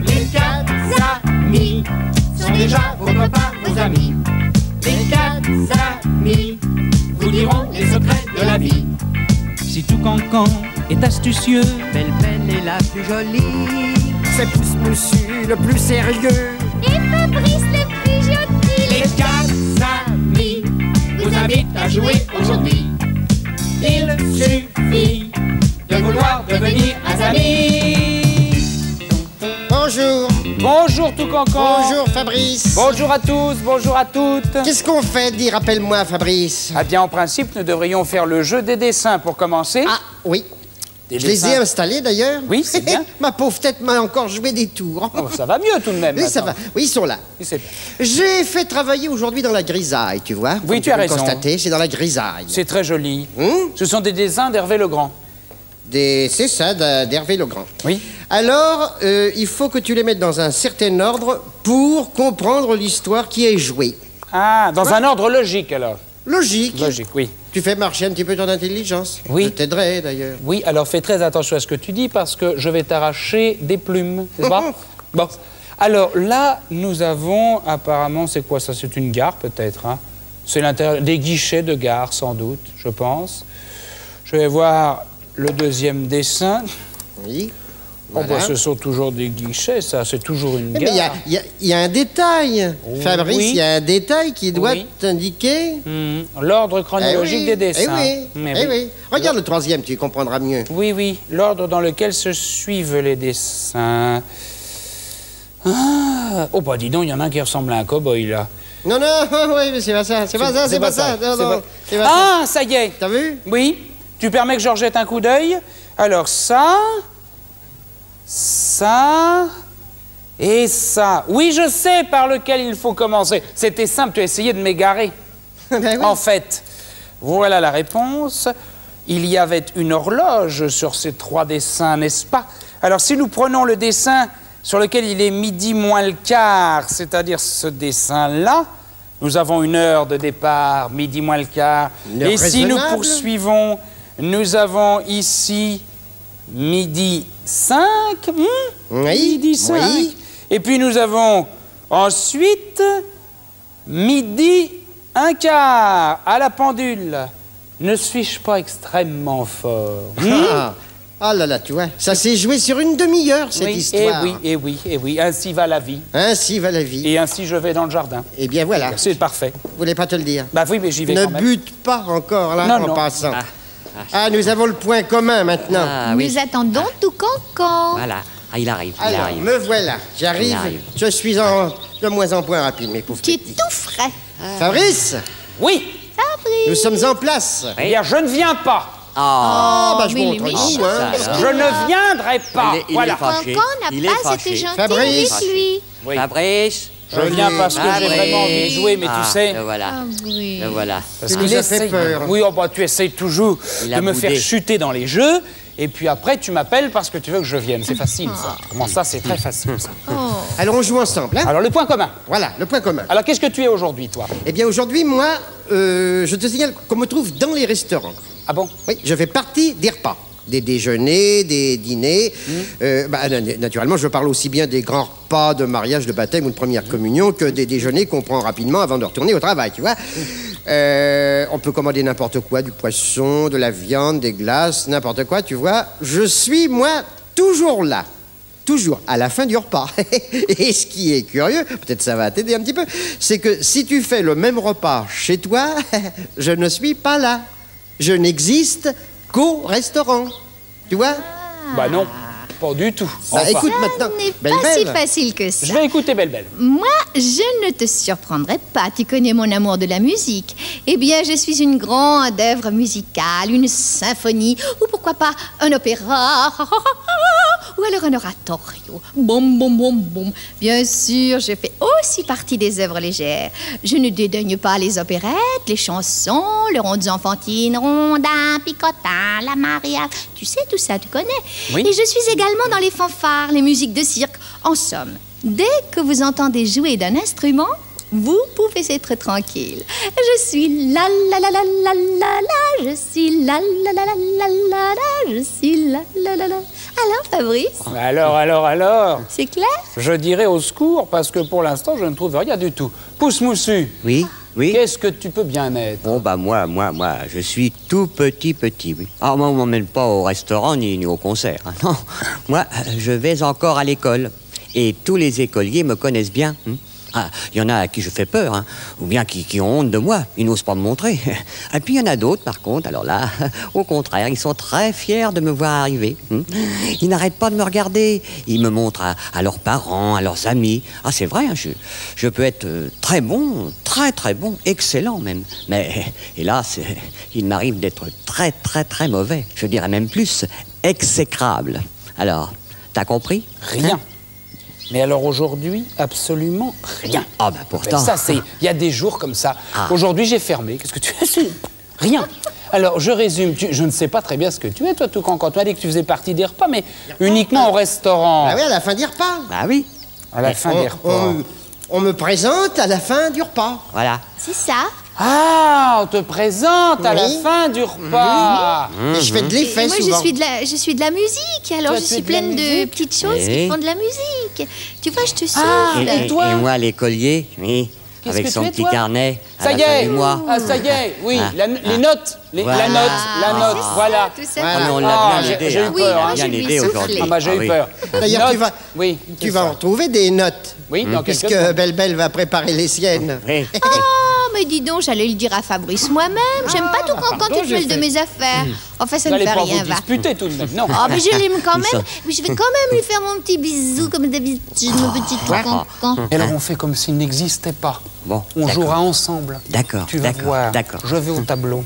Les quatre amis sont déjà vos copains, vos amis. Les quatre amis vous diront les secrets de la vie. Si tout cancan est astucieux, Belle est la plus jolie. C'est Pousse Moussu le plus sérieux. Et Fabrice le plus gentil. Les quatre amis vous invitent à jouer aujourd'hui. Il suffit de vouloir devenir un ami. Bonjour. Bonjour tout cancan. Bonjour Fabrice. Bonjour à tous, bonjour à toutes. Qu'est-ce qu'on fait? Dis, rappelle-moi Fabrice. Ah bien, en principe, nous devrions faire le jeu des dessins pour commencer. Ah, oui. Des Je les dessins. ai installés d'ailleurs. Oui, c'est bien. Ma pauvre tête m'a encore joué des tours. Oh, ça va mieux tout de même. Oui, ça va. maintenant. Oui, ils sont là. Oui, c'est bien. J'ai fait travailler aujourd'hui dans la grisaille, tu vois. Oui, Comme tu as peux le raison. constater, c'est dans la grisaille. C'est très joli. Hum Ce sont des dessins d'Hervé Legrand. C'est ça, d'Hervé Legrand. Oui. Alors, il faut que tu les mettes dans un certain ordre pour comprendre l'histoire qui est jouée. Ah, dans un ordre logique alors. Logique. Logique, oui. Tu fais marcher un petit peu ton intelligence. Oui. Je t'aiderai d'ailleurs. Oui, alors fais très attention à ce que tu dis parce que je vais t'arracher des plumes, n'est-ce pas? Bon. Alors là, nous avons apparemment, c'est quoi ça? C'est une gare peut-être, hein? C'est l'intérieur, des guichets de gare sans doute, je pense. Je vais voir le deuxième dessin. Oui. Oh, Voilà. bah, ce sont toujours des guichets, ça, c'est toujours une Mais gare. il y a un détail, Fabrice, Oui. il y a un détail qui doit Oui. t'indiquer... L'ordre chronologique des dessins. Eh oui, Mais eh oui. Regarde le troisième, tu comprendras mieux. Oui, oui, l'ordre dans lequel se suivent les dessins. Ah, oh, bah dis donc, il y en a un qui ressemble à un cow-boy, là. Non, non, oui, mais c'est pas ça, c'est pas ça, c'est pas ça. Non, c'est non, pas- c'est pas ça. Ah, ça y est. T'as vu? Oui, tu permets que je rejette un coup d'œil? Alors ça, ça et ça. Oui, je sais par lequel il faut commencer. C'était simple, tu as essayé de m'égarer. Ben oui. En fait, voilà la réponse. Il y avait une horloge sur ces trois dessins, n'est-ce pas? Alors, si nous prenons le dessin sur lequel il est midi moins le quart, c'est-à-dire ce dessin-là, nous avons une heure de départ, midi moins le quart. Une heure Et si nous raisonnable. poursuivons, nous avons ici midi 5. Oui, Midi 5. oui. Et puis nous avons ensuite midi un quart à la pendule. Ne suis-je pas extrêmement fort? Ah là là, tu vois, ça s'est joué sur une demi-heure, cette Oui, histoire. eh oui, ainsi va la vie. Ainsi va la vie. Et ainsi je vais dans le jardin. Eh bien voilà, C'est parfait. je voulais pas te le dire. Bah oui, mais j'y vais Ne quand même. bute pas encore, là, Non, en non. passant. Ah, nous avons le point commun, maintenant. Ah oui. Nous attendons tout cancan. Voilà. Ah, il arrive, il Alors, arrive. me voilà, j'arrive. Il arrive. Je suis de moins en moins rapide, mes pauvres Tu es petits. tout frais. Fabrice, Oui, nous sommes en place. eh bien je ne viens pas. Ah, Ah, bah je mais montre il est ici, méchant. hein. ça, Je ne viendrai pas. Il est Voilà. fâché. Cancan Il n'a est pas été fâché. gentil Fabrice. avec lui. Oui. Fabrice. Je viens parce que j'ai Fabrice. vraiment envie de jouer, mais Ah, tu sais... Le voilà. Ah oui. Le voilà. Parce Tu qu'il nous as fait essaye- peur. Oui, oh, bah, tu essayes toujours Il de a me boudé. faire chuter dans les jeux, et puis après tu m'appelles parce que tu veux que je vienne. C'est facile ça. Comment ça, c'est très facile ça. Alors, on joue ensemble, hein. Alors le point commun. Voilà, le point commun. Alors qu'est-ce que tu es aujourd'hui, toi? Eh bien, aujourd'hui, moi, je te signale qu'on me trouve dans les restaurants. Ah bon? Oui, je fais partie des repas. Des déjeuners, des dîners. Naturellement, je parle aussi bien des grands repas de mariage, de baptême ou de première communion que des déjeuners qu'on prend rapidement avant de retourner au travail, tu vois. On peut commander n'importe quoi, du poisson, de la viande, des glaces, n'importe quoi, tu vois. Je suis, moi, toujours là. Toujours, à la fin du repas. Et ce qui est curieux, peut-être ça va t'aider un petit peu, c'est que si tu fais le même repas chez toi, je ne suis pas là. Je n'existe qu'au restaurant. Tu vois? Bah non, pas du tout. Bah, Enfin, écoute Ça maintenant. n'est Belle, pas si belle. facile que ça. je vais écouter Belle Belle. Moi, je ne te surprendrai pas, tu connais mon amour de la musique. Eh bien, je suis une grande œuvre musicale, une symphonie, ou pourquoi pas un opéra, ou alors un oratorio. Boum, boum, boum, boum. Bien sûr, je fais aussi partie des œuvres légères. Je ne dédaigne pas les opérettes, les chansons, les rondes enfantines, rondins, picotins, la mariage. Tu sais tout ça, tu connais. Oui. Et je suis également dans les fanfares, les musiques de cirque. En somme, dès que vous entendez jouer d'un instrument, vous pouvez être tranquille. Je suis la la la la la la la je suis la la la la la la la, je suis la la la la. Alors, Fabrice, Alors c'est clair? je dirais au secours, parce que pour l'instant, je ne trouve rien du tout. Pousse Moussu, Oui, oui. qu'est-ce que tu peux bien être? Bon, bah, moi, je suis tout petit, oui. Ah, moi, on m'emmène pas au restaurant ni au concert. Hein. Non, moi, je vais encore à l'école. Et tous les écoliers me connaissent bien. Ah, il y en a à qui je fais peur, hein, ou bien qui ont honte de moi. Ils n'osent pas me montrer. Et puis, il y en a d'autres, par contre. Alors là, au contraire, ils sont très fiers de me voir arriver. Ils n'arrêtent pas de me regarder. Ils me montrent à leurs parents, à leurs amis. Ah, c'est vrai, hein, je peux être très bon, très bon, excellent même. Mais, hélas, il m'arrive d'être très mauvais. Je dirais même plus, exécrable. Alors, t'as compris? Rien. Mais alors aujourd'hui, absolument rien. Ah ben pourtant... Ça, c'est... Il y a des jours comme ça. Ah. Aujourd'hui, j'ai fermé. Qu'est-ce que tu fais? Rien. Alors, je résume. Je ne sais pas très bien ce que tu es, toi, tout quand tu m'as dit que tu faisais partie des repas, mais uniquement au restaurant. Ah oui, à la fin des repas. Bah oui, À la fin des repas. On me présente à la fin du repas. voilà. C'est ça. Ah, on te présente à la Oui. fin du repas. Et je fais de Et l'effet moi, souvent. je suis de la musique, alors Toi, je tu suis es de la pleine de musique petites choses Oui. qui font de la musique. Tu vois, je te souffle. Et toi Et moi, l'écolier, oui, Qu'est-ce avec que son tu es, petit toi carnet à Ça la y fin est. du mois. Ah, ça y est. Oui, Ah. les notes. Voilà. La note, c'est ça, voilà. tout ça. Ah, mais on Ah, l'a bien j'ai aidé, eu hein. Oui, peur, moi, hein. je Bien lui aidé souffle. aujourd'hui. Ah bah j'ai Ah eu oui. peur. D'ailleurs, Notes. Oui, Tu vas en retrouver des notes. Oui, dans quelques Puisque temps. Belle va préparer les siennes. Oui. Oh, mais dis donc, j'allais le dire à Fabrice moi-même. J'aime pas tout quand pardon, tu j'ai mêles de fait. mes affaires. Enfin, ça Vous ne n'allez fait pas rien, vous va. disputer tout de même, non. Oh, mais je l'aime quand Ils sont- même. Mais je vais quand même lui faire mon petit bisou comme d'habitude, mon petit cancan. Et alors on fait comme s'il n'existait pas. Bon, On d'accord. jouera ensemble. D'accord, Tu vas d'accord, voir. d'accord. Je vais au tableau.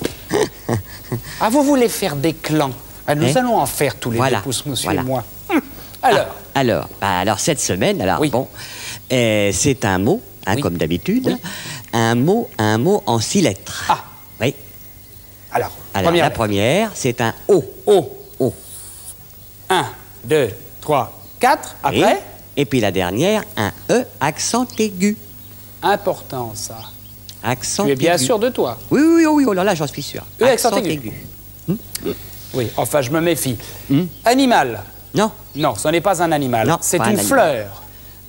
Ah, vous voulez faire des clans? Ah, nous Hein? allons en faire tous les Voilà, deux, Pousse Monsieur voilà. et moi. Alors, Alors cette semaine, Oui. bon, c'est un mot, hein, Oui. comme d'habitude, Oui. un mot en 6 lettres. Ah. Oui. alors, Alors la première, c'est un O. O. O. 1, 2, 3, 4. Oui. Après, Et puis la dernière, un E accent aigu. important ça. Accent Tu es bien aigu. sûr de toi. Oui, oh là là, j'en suis sûr. E accent aigu. Oui, enfin, je me méfie. Animal. Non. Non, ce n'est pas un animal. Non, C'est pas une un animal. fleur.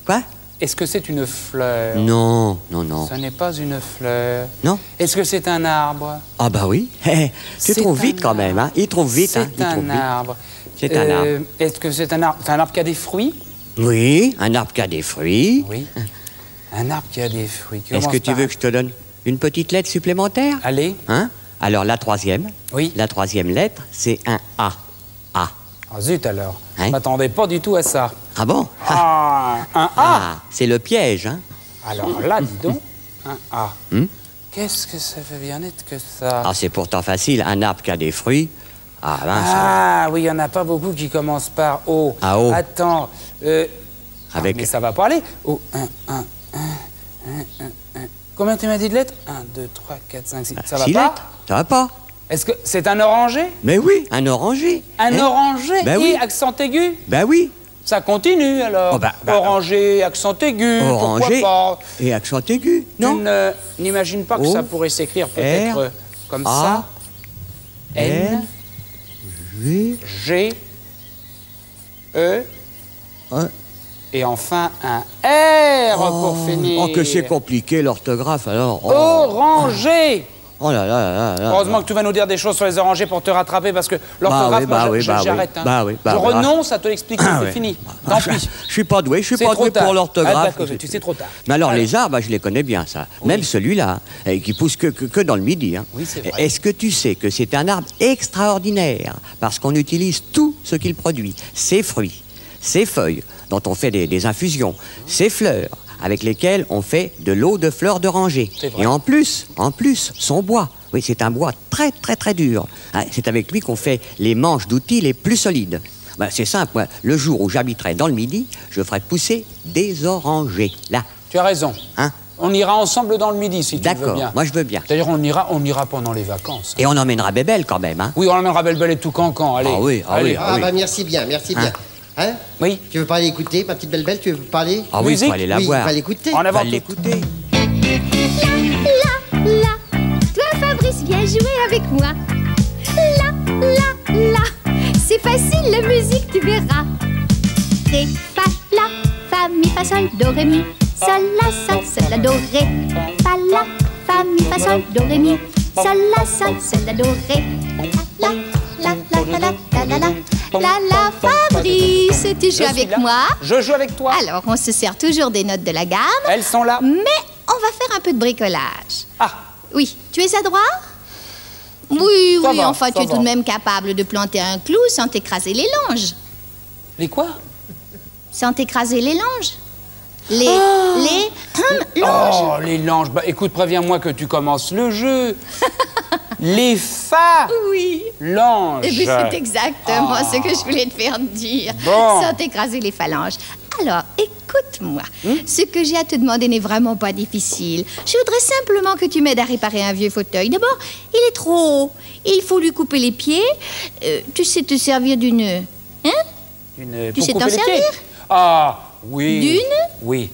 Quoi? Est-ce que c'est une fleur? Non. Ce n'est pas une fleur. Non. Est-ce que c'est un arbre? Ah bah oui. Tu C'est trouves un vite quand même, hein. Il trouve vite, hein. C'est Il trouve un vite. arbre. C'est un arbre. Est-ce que c'est un arbre? C'est un arbre qui a des fruits? Oui, un arbre qui a des fruits. Oui. Un arbre qui a des fruits. Qui Est-ce que commence tu par veux un- que je te donne une petite lettre supplémentaire? Allez. Hein? Alors la troisième. Oui. La troisième lettre, c'est un A. A. Ah, zut alors. Hein? Je m'attendais pas du tout à ça. Ah bon? Ah, un A. Ah, c'est le piège, hein? Alors là, dis donc, un A. Hmm? Qu'est-ce que ça fait bien être que ça? Ah, c'est pourtant facile. Un arbre qui a des fruits. Ah, ben, Ah, oui, il n'y en a pas beaucoup qui commencent par O. Ah, O. Attends. Avec- Mais ça va pas aller. O, 1. Combien tu m'as dit de lettres? 1, 2, 3, 4, 5, 6. Ça va 6 pas? lettres? Ça va pas? Est-ce que c'est un oranger? Mais oui, un oranger. Un Hein? oranger Ben et oui. accent aigu? Ben oui. Ça continue alors. Oh, bah, Oranger, accent aigu, Oranger pourquoi pas? et accent aigu, non? Tu ne- n'imagines pas que O, ça pourrait s'écrire peut-être R, comme A, ça? N, G, G, E, un. et enfin un R pour finir. Oh, que c'est compliqué l'orthographe alors. Oh, Oranger. oh là là là là. Heureusement que tu vas nous dire des choses sur les orangers pour te rattraper parce que l'orthographe, Bah oui, moi, bah oui. j'arrête. hein. Bah oui, bah je oui. renonce à te l'expliquer, Ah c'est ouais. fini. Tant je, pis. je suis pas doué, je suis C'est pas trop doué tard. pour l'orthographe. Ah, d'accord, tu sais trop tard. Mais alors, Alors. les arbres, je les connais bien, ça. Même celui-là, qui pousse que dans le midi. Hein. Oui, c'est vrai. Est-ce que tu sais que c'est un arbre extraordinaire parce qu'on utilise tout ce qu'il produit, ses fruits, ses feuilles, dont on fait des infusions, ses fleurs, avec lesquelles on fait de l'eau de fleurs d'oranger. C'est vrai. Et en plus, son bois. Oui, c'est un bois très dur. Hein, c'est avec lui qu'on fait les manches d'outils les plus solides. Ben, c'est simple, moi, le jour où j'habiterai dans le Midi, je ferai pousser des orangers. Là, Tu as raison. hein? On ira ensemble dans le midi si tu veux D'accord, bien. moi je veux bien. D'ailleurs, on ira pendant les vacances. Et on emmènera Bébel quand même, hein? Oui, on emmènera Belle et tout cancan. Allez. Ah oui, ah Allez. oui, Ah, bah merci bien, merci bien. Hein? Oui. Tu veux pas aller écouter, ma petite Belle, tu veux parler? Ah oui, il Musique? faut aller la Oui, voir. va l'écouter. En On avant va tout. l'écouter. Là, toi Fabrice, viens jouer avec moi. La, la, la. C'est facile, la musique, tu verras. Ré, fa, la, fa, mi, fa, sol, do, ré, mi. Sol, la, do, ré. Fa, la, fa, mi, fa, sol, do, ré, mi. Sol, la, do, ré. La, la, la, la, la, la, la, la. La, la, Fabrice, tu joues avec moi? Je joue avec toi. Alors, on se sert toujours des notes de la gamme. Elles sont là. Mais on va faire un peu de bricolage. Ah, Oui, tu es adroit? Oui, Ça oui, va, enfin, ça tu es va. tout de même capable de planter un clou sans t'écraser les langes. les quoi? Sans t'écraser les langes. Les langes. Oh, les langes. Bah, écoute, préviens-moi que tu commences le jeu. Les fa. Oui. Langes. Eh bien, c'est exactement ce que je voulais te faire dire. Bon. Sans t'écraser les phalanges. Alors, écoute-moi. Ce que j'ai à te demander n'est vraiment pas difficile. Je voudrais simplement que tu m'aides à réparer un vieux fauteuil. D'abord, il est trop haut. Il faut lui couper les pieds. Tu sais te servir d'une... Hein? Une... Tu pour sais couper t'en les pieds. servir? Ah, oui. D'une? Oui.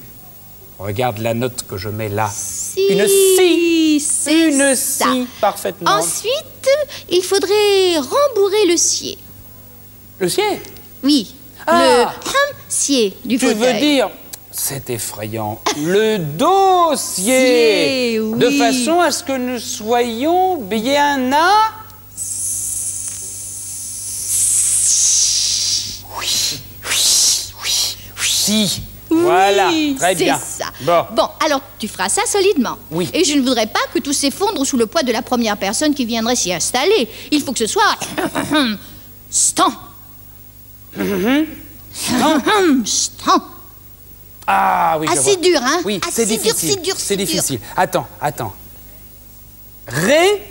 Regarde la note que je mets là. Si, Une si. c'est Une ça. si, parfaitement. Ensuite, il faudrait rembourrer le scié. Le ciel. Oui, Ah. le scié du Tu fauteuil. veux dire, c'est effrayant, le dossier, Sier, oui. de façon à ce que nous soyons bien à... Si. Voilà, très bien. C'est ça. Bon. Alors tu feras ça solidement. Oui. Et je ne voudrais pas que tout s'effondre sous le poids de la première personne qui viendrait s'y installer. Il faut que ce soit... Stan. Stan. Ah oui, je Assez vois. dur, hein? Oui, Ah, c'est c'est dur, difficile. c'est dur, C'est c'est dur. difficile. Attends. Ré,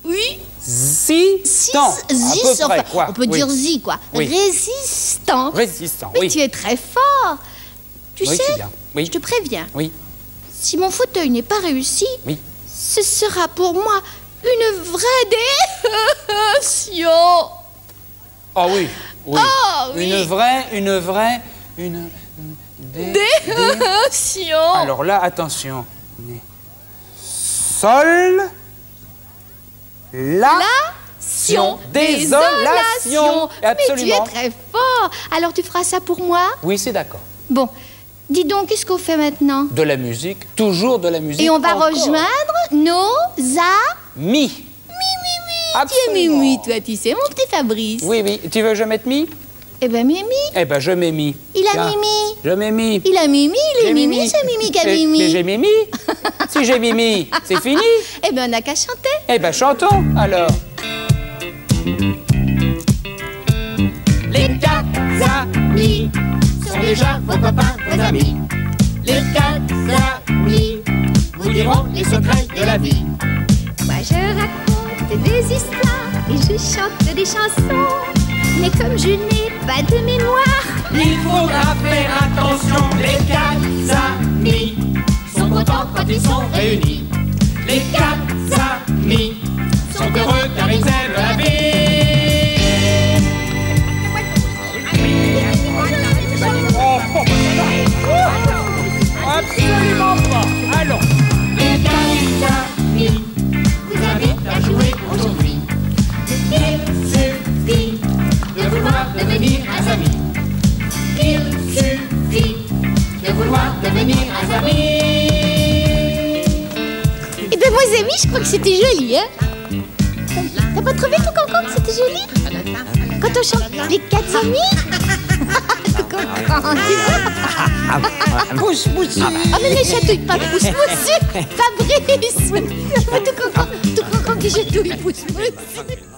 Oui. Zistant. À peu près, quoi. On peut Oui. dire zi, quoi. Oui. Résistant. Résistant, Mais oui. tu es très fort. Tu Oui, sais, c'est bien. Oui. je te préviens. Oui, Si mon fauteuil n'est pas réussi, oui. ce sera pour moi une vraie déception. Oh oui, oui. Ah, oui. Une Déception. Alors là, attention. Sol, la, désolation. Mais tu Absolument. es très fort. Alors tu feras ça pour moi? Oui, c'est d'accord. Bon, dis donc, qu'est-ce qu'on fait maintenant? De la musique, toujours de la musique. Et on va encore. rejoindre nos Mi. Tu es Absolument. Mimi, toi, tu sais, mon petit Fabrice. Oui, oui. Tu veux que je mette mi? Eh ben, Mimi, Eh ben, je mets mi. il a Tiens. Mimi. Je mets mi. Il a Mimi, il J'ai est Mimi, c'est Mimi qui a Mais Mimi. j'ai Mimi. Si j'ai Mimi, c'est fini. Eh ben, on n'a qu'à chanter. Eh ben, chantons, alors. Les quatre amis sont déjà vos copains, vos amis. Les quatre amis vous diront les secrets de la vie. Moi, je raconte des histoires et je chante des chansons. Mais comme je n'ai pas de mémoire, Il faudra faire attention. Les quatre amis sont contents quand ils sont réunis. Les quatre amis sont heureux car ils aiment la vie. Absolument pas. Allons. Les quatre amis vous invitent à jouer aujourd'hui. Il suffit de vouloir devenir un ami. Il suffit de vouloir devenir un ami. eh ben, moi, amis, je crois que c'était joli, hein? T'as pas trouvé tout cancan que c'était joli? Quand on chante les quatre amis? Tout cancan, Pousse, pousse. Ah, mais ne chatouille pas, pousse-moussu, Fabrice. Tout cancan qui chatouille, pousse-moussu.